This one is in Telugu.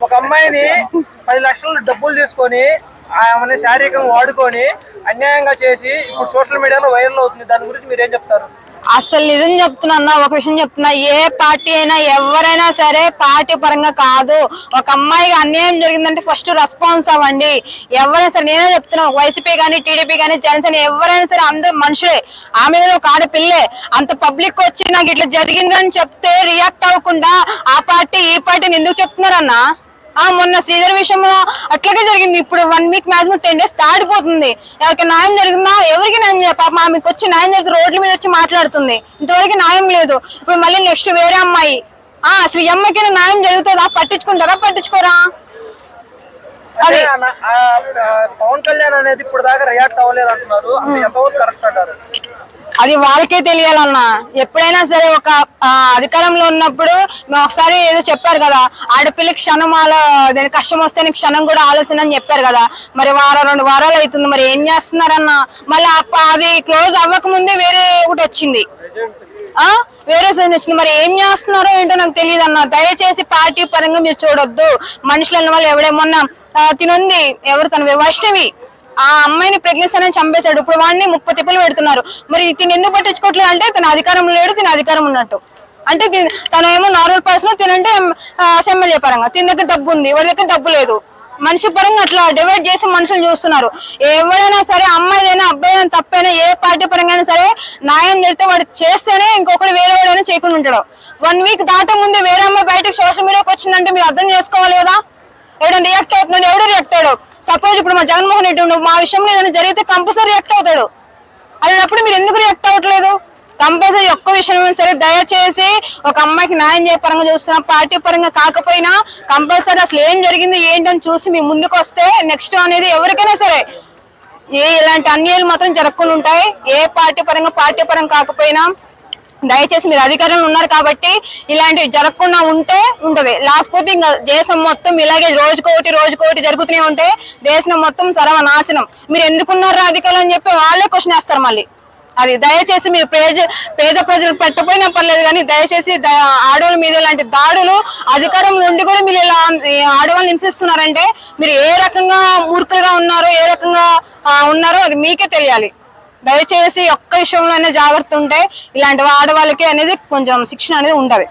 ఒక అమ్మాయిని 10 లక్షలు డబ్బులు తీసుకొని ఆమెని శారీరకంగా వాడుకొని అన్యాయంగా చేసి ఇప్పుడు సోషల్ మీడియాలో వైరల్ అవుతుంది. దాని గురించి మీరేం చెప్తారు? అసలు నిజం చెప్తున్నా, ఒక విషయం చెప్తున్నా, ఏ పార్టీ అయినా ఎవరైనా సరే పార్టీ పరంగా కాదు. ఒక అమ్మాయికి అన్యాయం జరిగిందంటే ఫస్ట్ రెస్పాన్స్ అవ్వండి. ఎవరైనా సరే, నేనే చెప్తున్నా, వైసీపీ కానీ టీడీపీ కానీ జనసేన ఎవరైనా సరే అందరూ మనుషులే. ఆమె ఒక ఆడపిల్లే. అంత పబ్లిక్ వచ్చి నాకు ఇట్లా జరిగిందని చెప్తే రియాక్ట్ అవ్వకుండా ఆ పార్టీ ఈ పార్టీని ఎందుకు చెప్తున్నారన్నా? మొన్న శ్రీధర్ విషయంలో అట్లాగే జరిగింది. ఇప్పుడు 1 వీక్ మాక్సిమం 10 డేస్ దాటిపోతుంది. ఎవరికి న్యాయం జరిగిందా? ఎవరికి న్యాయం లేదు. పాప ఆమెకు వచ్చి న్యాయం జరిగితే రోడ్ల మీద వచ్చి మాట్లాడుతుంది. ఇంతవరకు న్యాయం లేదు. ఇప్పుడు మళ్ళీ నెక్స్ట్ వేరే అమ్మాయి. అసలు ఈ అమ్మాయికి న్యాయం జరుగుతుందా? పట్టించుకుంటారా? పట్టించుకోరా? అదే పవన్ కళ్యాణ్ అనేది ఇప్పుడు దాకా రియాక్ట్ అవ్వలేదు అంటున్నారు. ఎంతవరకు కరెక్ట్ అంటారు? అది వాళ్ళకే తెలియాలన్నా. ఎప్పుడైనా సరే ఒక అధికారంలో ఉన్నప్పుడు ఒకసారి ఏదో చెప్పారు కదా, ఆడపిల్లకి క్షణం దాని కష్టం వస్తే నీకు క్షణం కూడా ఆలోచన అని చెప్పారు కదా. మరి 2 వారాలు అవుతుంది. మరి ఏం చేస్తున్నారన్న? మళ్ళీ అది క్లోజ్ అవ్వక ముందే వేరే ఒకటి వచ్చింది. వేరే సైడ్ వచ్చింది. మరి ఏం చేస్తున్నారో ఏంటో నాకు తెలియదు అన్న. దయచేసి పార్టీ పరంగా మీరు చూడొద్దు. మనుషులన్న వాళ్ళు ఎవడేమన్నా తినుంది ఎవరు, తన వైష్ణవి ఆ అమ్మాయిని ప్రెగ్నెన్సీ అనేది చంపేశాడు. ఇప్పుడు వాడిని 30 తిప్పలు పెడుతున్నారు. మరి తిని ఎందుకు పట్టించుకోవట్లేదు అంటే తన అధికారం లేడు, తిన అధికారం ఉన్నట్టు. అంటే తను ఏమో నార్మల్ పర్సన్, తినంటే ఎమ్మెల్యే పరంగా తిన దగ్గర డబ్బు ఉంది, వాడి దగ్గర డబ్బు లేదు. మనిషి పరంగా అట్లా డివైడ్ చేసి మనుషులు చూస్తున్నారు. ఎవరైనా సరే అమ్మాయిదైనా అబ్బాయిదైనా తప్పైనా ఏ పార్టీ పరంగా అయినా సరే న్యాయం జరిగితే వాడు చేస్తేనే ఇంకొకటి వేరే వాడైనా చేయకుండా ఉంటాడు. 1 వీక్ దాటే ముందే వేరే అమ్మాయి బయటకు సోషల్ మీడియాకి వచ్చిందంటే మీరు అర్థం చేసుకోవాలి కదా. ఎవడైనా రియాక్ట్ అవుతున్నాడు, ఎవడో రియాక్ట్ అయ్యాడు. సపోజ్ ఇప్పుడు మా జగన్మోహన్ రెడ్డి మా విషయంలో ఏదైనా జరిగితే కంపల్సరీ రియాక్ట్ అవుతాడు. అలాంటప్పుడు మీరు ఎందుకు రియాక్ట్ అవ్వట్లేదు? కంపల్సరీ ఒక్క విషయం సరే దయచేసి ఒక అమ్మాయికి న్యాయం చేయ పరంగా చూస్తున్నా, పార్టీ పరంగా కాకపోయినా కంపల్సరీ అసలు ఏం జరిగింది ఏంటని చూసి మీ ముందుకు వస్తే నెక్స్ట్ అనేది ఎవరికైనా సరే ఇలాంటి అన్యాయాలు మాత్రం జరగకుండా ఉంటాయి. ఏ పార్టీ పరంగా కాకపోయినా దయచేసి మీరు అధికారంలో ఉన్నారు కాబట్టి ఇలాంటివి జరగకుండా ఉంటది. లేకపోతే ఇంకా దేశం మొత్తం ఇలాగే రోజుకోటి జరుగుతూనే ఉంటే దేశం మొత్తం సర్వనాశనం. మీరు ఎందుకున్నారు అధికారులు అని చెప్పి వాళ్ళే క్వశ్చన్ వేస్తారు మళ్ళీ. అది దయచేసి మీరు పేద ప్రజలు పెట్టపోయినా పర్లేదు, కానీ దయచేసి ఆడవాళ్ళ మీద ఇలాంటి దాడులు అధికారం నుండి కూడా మీరు ఇలా ఆడవాళ్ళని హింసిస్తున్నారంటే మీరు ఏ రకంగా మూర్ఖులుగా ఉన్నారో, ఏ రకంగా ఉన్నారో అది మీకే తెలియాలి. దయచేసి ఒక్క విషయంలోనే జాగ్రత్త ఉంటే ఇలాంటి ఆడవాళ్ళకి అనేది కొంచెం శిక్షణ అనేది ఉంటది.